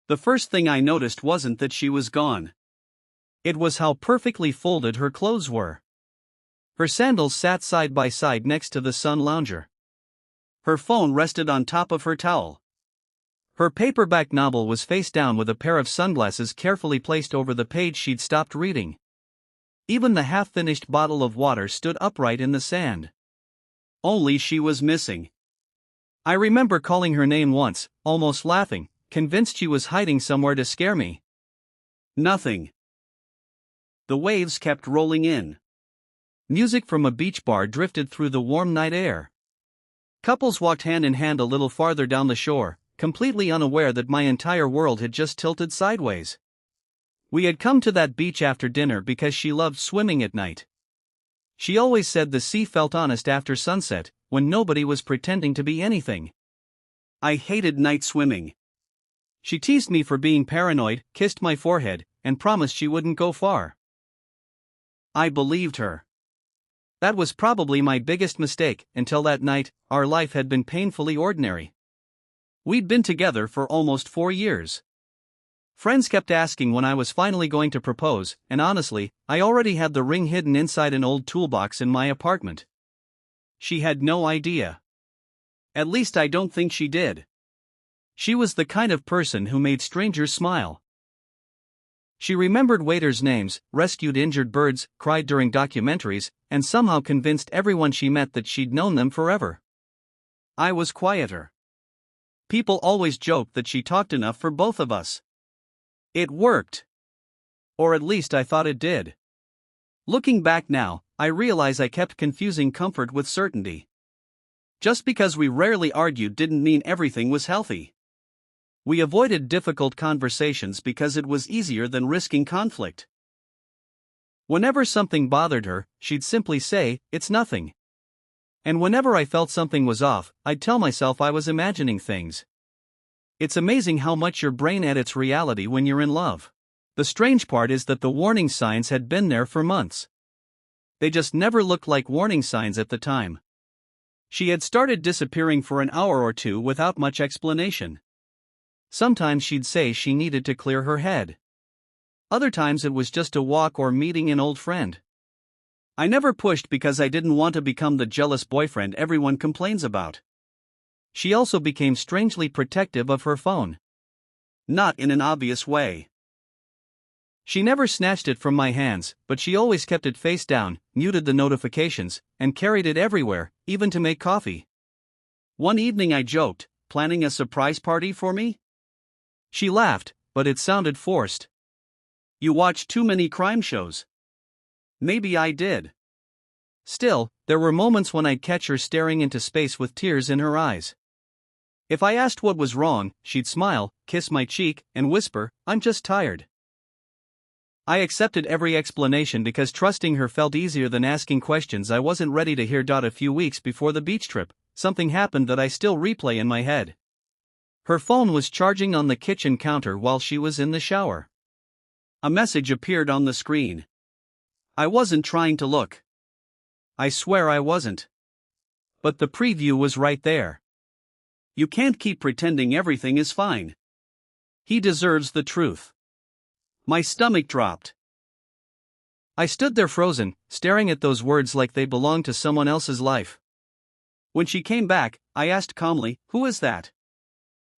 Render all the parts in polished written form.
The first thing I noticed wasn't that she was gone. It was how perfectly folded her clothes were. Her sandals sat side by side next to the sun lounger. Her phone rested on top of her towel. Her paperback novel was face down with a pair of sunglasses carefully placed over the page she'd stopped reading. Even the half-finished bottle of water stood upright in the sand. Only she was missing. I remember calling her name once, almost laughing, convinced she was hiding somewhere to scare me. Nothing. The waves kept rolling in. Music from a beach bar drifted through the warm night air. Couples walked hand in hand a little farther down the shore, completely unaware that my entire world had just tilted sideways. We had come to that beach after dinner because she loved swimming at night. She always said the sea felt honest after sunset, when nobody was pretending to be anything. I hated night swimming. She teased me for being paranoid, kissed my forehead, and promised she wouldn't go far. I believed her. That was probably my biggest mistake. Until that night, our life had been painfully ordinary. We'd been together for almost 4 years. Friends kept asking when I was finally going to propose, and honestly, I already had the ring hidden inside an old toolbox in my apartment. She had no idea. At least I don't think she did. She was the kind of person who made strangers smile. She remembered waiters' names, rescued injured birds, cried during documentaries, and somehow convinced everyone she met that she'd known them forever. I was quieter. People always joked that she talked enough for both of us. It worked. Or at least I thought it did. Looking back now, I realize I kept confusing comfort with certainty. Just because we rarely argued didn't mean everything was healthy. We avoided difficult conversations because it was easier than risking conflict. Whenever something bothered her, she'd simply say, "It's nothing." And whenever I felt something was off, I'd tell myself I was imagining things. It's amazing how much your brain edits reality when you're in love. The strange part is that the warning signs had been there for months. They just never looked like warning signs at the time. She had started disappearing for an hour or two without much explanation. Sometimes she'd say she needed to clear her head. Other times it was just a walk or meeting an old friend. I never pushed because I didn't want to become the jealous boyfriend everyone complains about. She also became strangely protective of her phone. Not in an obvious way. She never snatched it from my hands, but she always kept it face down, muted the notifications, and carried it everywhere, even to make coffee. One evening I joked, "Planning a surprise party for me?" She laughed, but it sounded forced. "You watch too many crime shows." Maybe I did. Still, there were moments when I'd catch her staring into space with tears in her eyes. If I asked what was wrong, she'd smile, kiss my cheek, and whisper, "I'm just tired." I accepted every explanation because trusting her felt easier than asking questions I wasn't ready to hear. A few weeks before the beach trip, something happened that I still replay in my head. Her phone was charging on the kitchen counter while she was in the shower. A message appeared on the screen. I wasn't trying to look. I swear I wasn't. But the preview was right there. "You can't keep pretending everything is fine. He deserves the truth." My stomach dropped. I stood there frozen, staring at those words like they belonged to someone else's life. When she came back, I asked calmly, "Who is that?"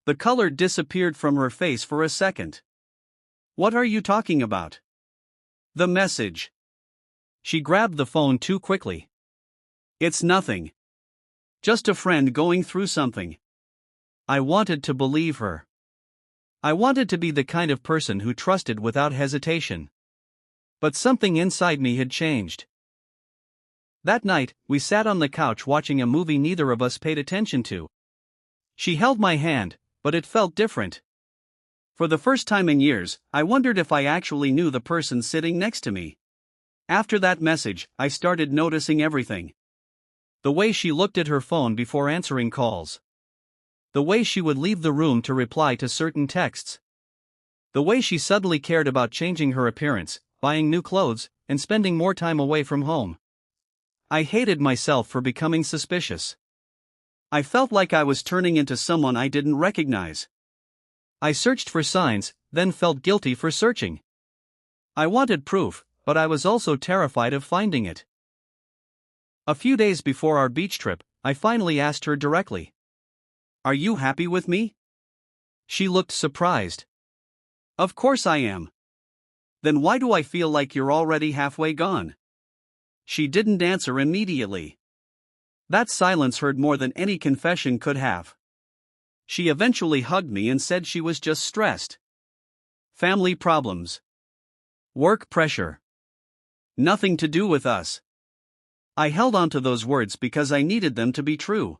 The color disappeared from her face for a second. "What are you talking about?" "The message." She grabbed the phone too quickly. "It's nothing. Just a friend going through something." I wanted to believe her. I wanted to be the kind of person who trusted without hesitation. But something inside me had changed. That night, we sat on the couch watching a movie neither of us paid attention to. She held my hand, but it felt different. For the first time in years, I wondered if I actually knew the person sitting next to me. After that message, I started noticing everything. The way she looked at her phone before answering calls. The way she would leave the room to reply to certain texts. The way she suddenly cared about changing her appearance, buying new clothes, and spending more time away from home. I hated myself for becoming suspicious. I felt like I was turning into someone I didn't recognize. I searched for signs, then felt guilty for searching. I wanted proof, but I was also terrified of finding it. A few days before our beach trip, I finally asked her directly, "Are you happy with me?" She looked surprised. "Of course I am. Then why do I feel like you're already halfway gone?" She didn't answer immediately. That silence hurt more than any confession could have. She eventually hugged me and said she was just stressed. Family problems. Work pressure. Nothing to do with us. I held on to those words because I needed them to be true.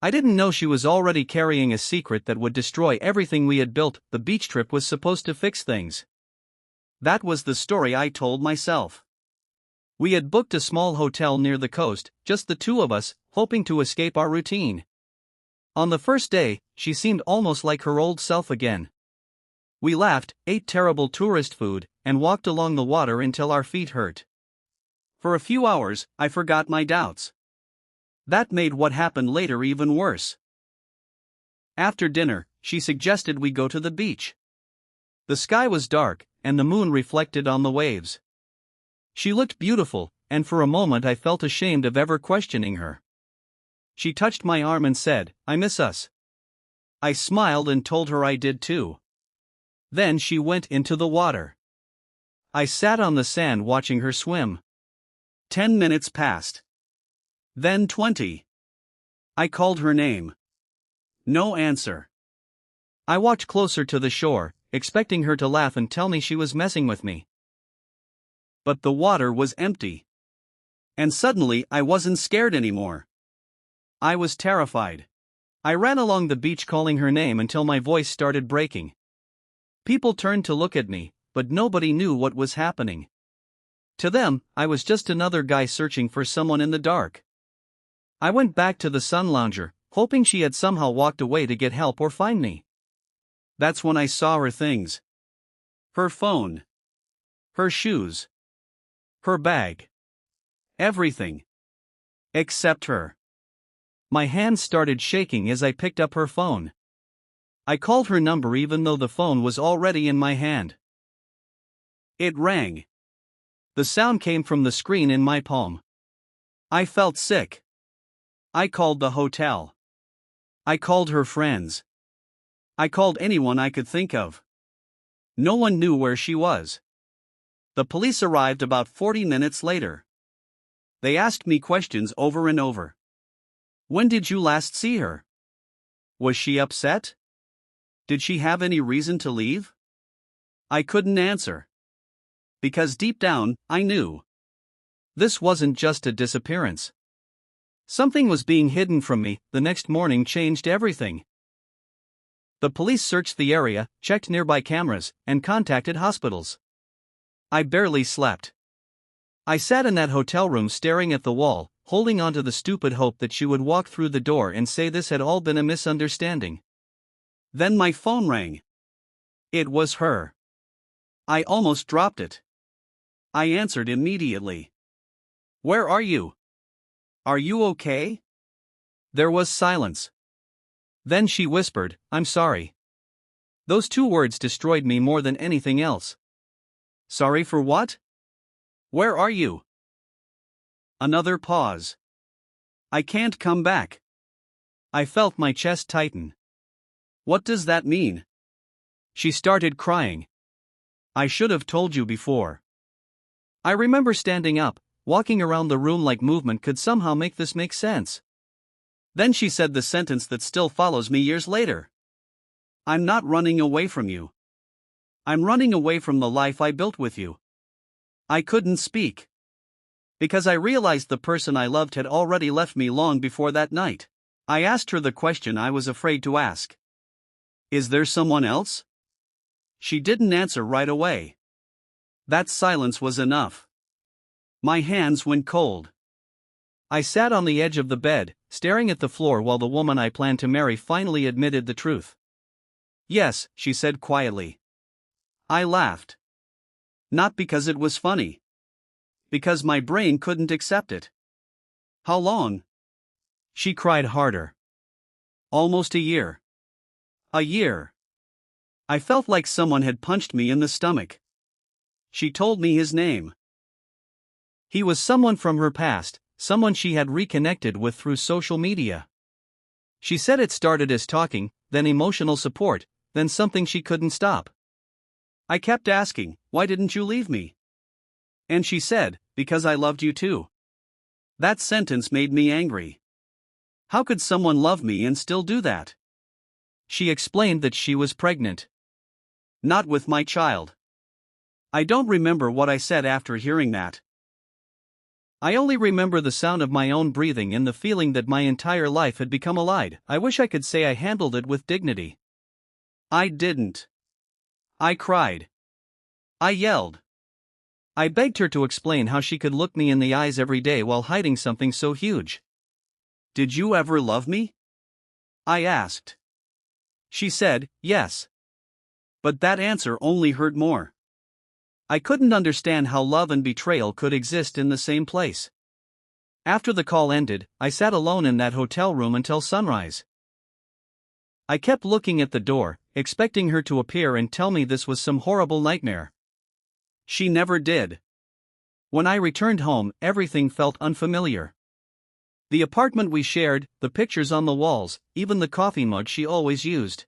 I didn't know she was already carrying a secret that would destroy everything we had built. The beach trip was supposed to fix things. That was the story I told myself. We had booked a small hotel near the coast, just the two of us, hoping to escape our routine. On the first day, she seemed almost like her old self again. We laughed, ate terrible tourist food, and walked along the water until our feet hurt. For a few hours, I forgot my doubts. That made what happened later even worse. After dinner, she suggested we go to the beach. The sky was dark, and the moon reflected on the waves. She looked beautiful, and for a moment I felt ashamed of ever questioning her. She touched my arm and said, "I miss us." I smiled and told her I did too. Then she went into the water. I sat on the sand watching her swim. 10 minutes passed. Then 20. I called her name. No answer. I walked closer to the shore, expecting her to laugh and tell me she was messing with me. But the water was empty. And suddenly I wasn't scared anymore. I was terrified. I ran along the beach calling her name until my voice started breaking. People turned to look at me, but nobody knew what was happening. To them, I was just another guy searching for someone in the dark. I went back to the sun lounger, hoping she had somehow walked away to get help or find me. That's when I saw her things. Her phone. Her shoes. Her bag. Everything. Except her. My hands started shaking as I picked up her phone. I called her number even though the phone was already in my hand. It rang. The sound came from the screen in my palm. I felt sick. I called the hotel. I called her friends. I called anyone I could think of. No one knew where she was. The police arrived about 40 minutes later. They asked me questions over and over. When did you last see her? Was she upset? Did she have any reason to leave? I couldn't answer. Because deep down, I knew. This wasn't just a disappearance. Something was being hidden from me. The next morning changed everything. The police searched the area, checked nearby cameras, and contacted hospitals. I barely slept. I sat in that hotel room staring at the wall, holding on to the stupid hope that she would walk through the door and say this had all been a misunderstanding. Then my phone rang. It was her. I almost dropped it. I answered immediately. "Where are you? Are you okay?" There was silence. Then she whispered, "I'm sorry." Those two words destroyed me more than anything else. Sorry for what? Where are you? Another pause. I can't come back. I felt my chest tighten. What does that mean? She started crying. I should have told you before. I remember standing up, walking around the room like movement could somehow make this make sense. Then she said the sentence that still follows me years later. I'm not running away from you. I'm running away from the life I built with you. I couldn't speak. Because I realized the person I loved had already left me long before that night. I asked her the question I was afraid to ask. Is there someone else? She didn't answer right away. That silence was enough. My hands went cold. I sat on the edge of the bed, staring at the floor while the woman I planned to marry finally admitted the truth. Yes, she said quietly. I laughed. Not because it was funny. Because my brain couldn't accept it. How long? She cried harder. Almost a year. A year. I felt like someone had punched me in the stomach. She told me his name. He was someone from her past, someone she had reconnected with through social media. She said it started as talking, then emotional support, then something she couldn't stop. I kept asking, "Why didn't you leave me?" And she said, "Because I loved you too." That sentence made me angry. How could someone love me and still do that? She explained that she was pregnant. Not with my child. I don't remember what I said after hearing that. I only remember the sound of my own breathing and the feeling that my entire life had become a lie. I wish I could say I handled it with dignity. I didn't. I cried. I yelled. I begged her to explain how she could look me in the eyes every day while hiding something so huge. "Did you ever love me?" I asked. She said, "Yes." But that answer only hurt more. I couldn't understand how love and betrayal could exist in the same place. After the call ended, I sat alone in that hotel room until sunrise. I kept looking at the door, expecting her to appear and tell me this was some horrible nightmare. She never did. When I returned home, everything felt unfamiliar. The apartment we shared, the pictures on the walls, even the coffee mug she always used.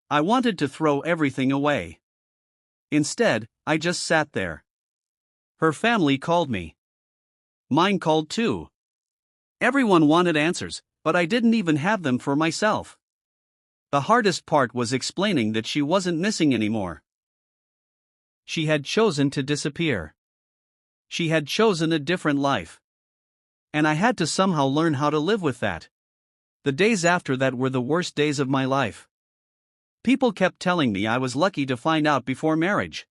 I wanted to throw everything away. Instead, I just sat there. Her family called me. Mine called too. Everyone wanted answers, but I didn't even have them for myself. The hardest part was explaining that she wasn't missing anymore. She had chosen to disappear. She had chosen a different life. And I had to somehow learn how to live with that. The days after that were the worst days of my life. People kept telling me I was lucky to find out before marriage.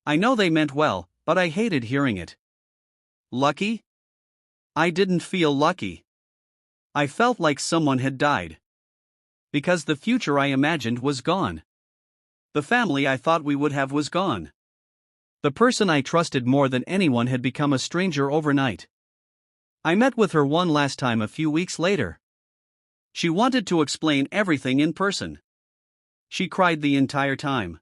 I know they meant well, but I hated hearing it. Lucky? I didn't feel lucky. I felt like someone had died. Because the future I imagined was gone. The family I thought we would have was gone. The person I trusted more than anyone had become a stranger overnight. I met with her one last time a few weeks later. She wanted to explain everything in person. She cried the entire time.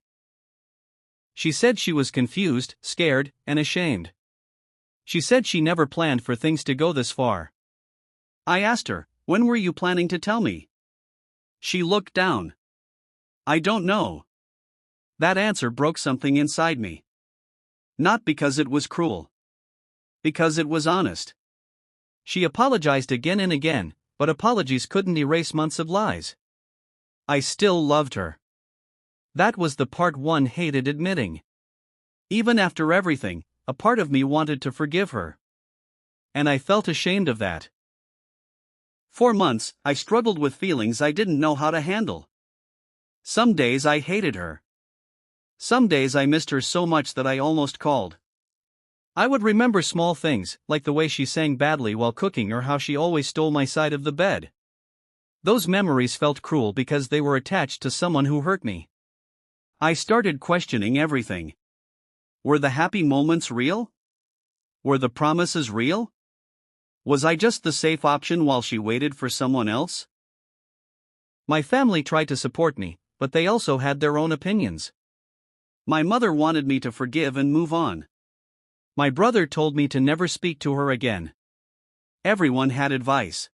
She said she was confused, scared, and ashamed. She said she never planned for things to go this far. I asked her, "When were you planning to tell me?" She looked down. "I don't know." That answer broke something inside me. Not because it was cruel. Because it was honest. She apologized again and again, but apologies couldn't erase months of lies. I still loved her. That was the part one hated admitting. Even after everything, a part of me wanted to forgive her. And I felt ashamed of that. For months, I struggled with feelings I didn't know how to handle. Some days I hated her. Some days I missed her so much that I almost called. I would remember small things, like the way she sang badly while cooking or how she always stole my side of the bed. Those memories felt cruel because they were attached to someone who hurt me. I started questioning everything. Were the happy moments real? Were the promises real? Was I just the safe option while she waited for someone else? My family tried to support me, but they also had their own opinions. My mother wanted me to forgive and move on. My brother told me to never speak to her again. Everyone had advice.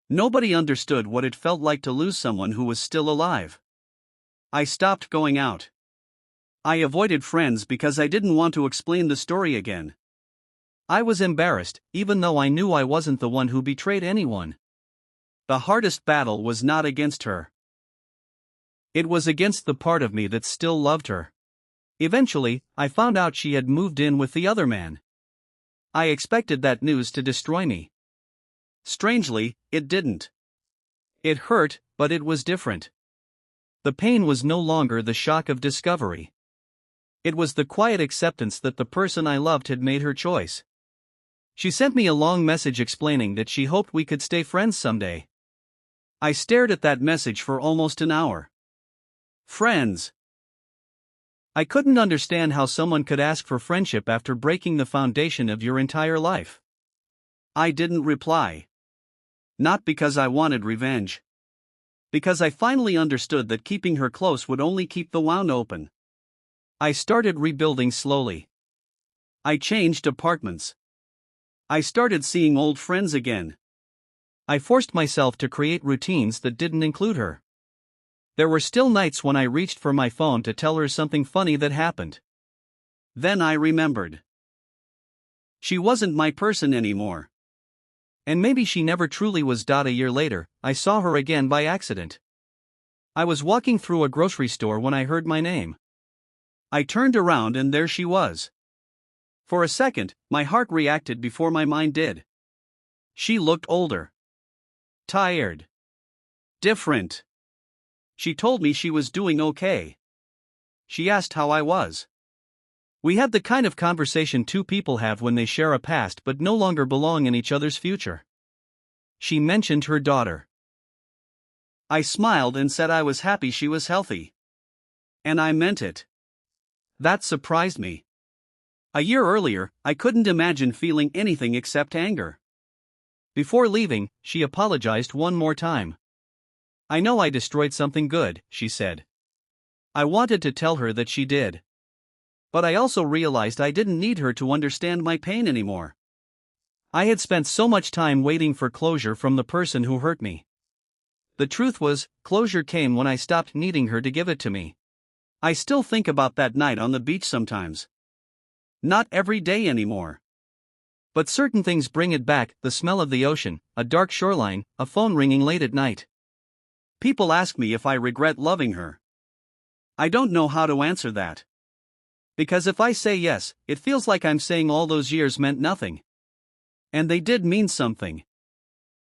Nobody understood what it felt like to lose someone who was still alive. I stopped going out. I avoided friends because I didn't want to explain the story again. I was embarrassed, even though I knew I wasn't the one who betrayed anyone. The hardest battle was not against her. It was against the part of me that still loved her. Eventually, I found out she had moved in with the other man. I expected that news to destroy me. Strangely, it didn't. It hurt, but it was different. The pain was no longer the shock of discovery. It was the quiet acceptance that the person I loved had made her choice. She sent me a long message explaining that she hoped we could stay friends someday. I stared at that message for almost an hour. Friends. I couldn't understand how someone could ask for friendship after breaking the foundation of your entire life. I didn't reply. Not because I wanted revenge. Because I finally understood that keeping her close would only keep the wound open. I started rebuilding slowly. I changed apartments. I started seeing old friends again. I forced myself to create routines that didn't include her. There were still nights when I reached for my phone to tell her something funny that happened. Then I remembered. She wasn't my person anymore. And maybe she never truly was. A year later, I saw her again by accident. I was walking through a grocery store when I heard my name. I turned around and there she was. For a second, my heart reacted before my mind did. She looked older. Tired. Different. She told me she was doing okay. She asked how I was. We had the kind of conversation two people have when they share a past but no longer belong in each other's future. She mentioned her daughter. I smiled and said I was happy she was healthy. And I meant it. That surprised me. A year earlier, I couldn't imagine feeling anything except anger. Before leaving, she apologized one more time. I know I destroyed something good, she said. I wanted to tell her that she did. But I also realized I didn't need her to understand my pain anymore. I had spent so much time waiting for closure from the person who hurt me. The truth was, closure came when I stopped needing her to give it to me. I still think about that night on the beach sometimes. Not every day anymore. But certain things bring it back: the smell of the ocean, a dark shoreline, a phone ringing late at night. People ask me if I regret loving her. I don't know how to answer that. Because if I say yes, it feels like I'm saying all those years meant nothing. And they did mean something.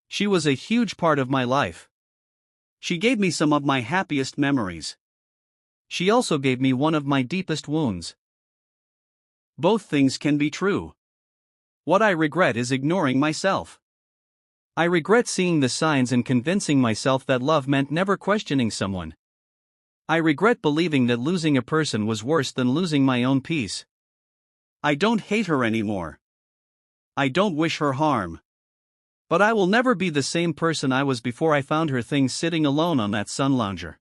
She was a huge part of my life. She gave me some of my happiest memories. She also gave me one of my deepest wounds. Both things can be true. What I regret is ignoring myself. I regret seeing the signs and convincing myself that love meant never questioning someone. I regret believing that losing a person was worse than losing my own peace. I don't hate her anymore. I don't wish her harm. But I will never be the same person I was before I found her things sitting alone on that sun lounger.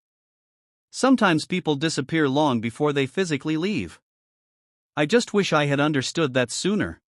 Sometimes people disappear long before they physically leave. I just wish I had understood that sooner.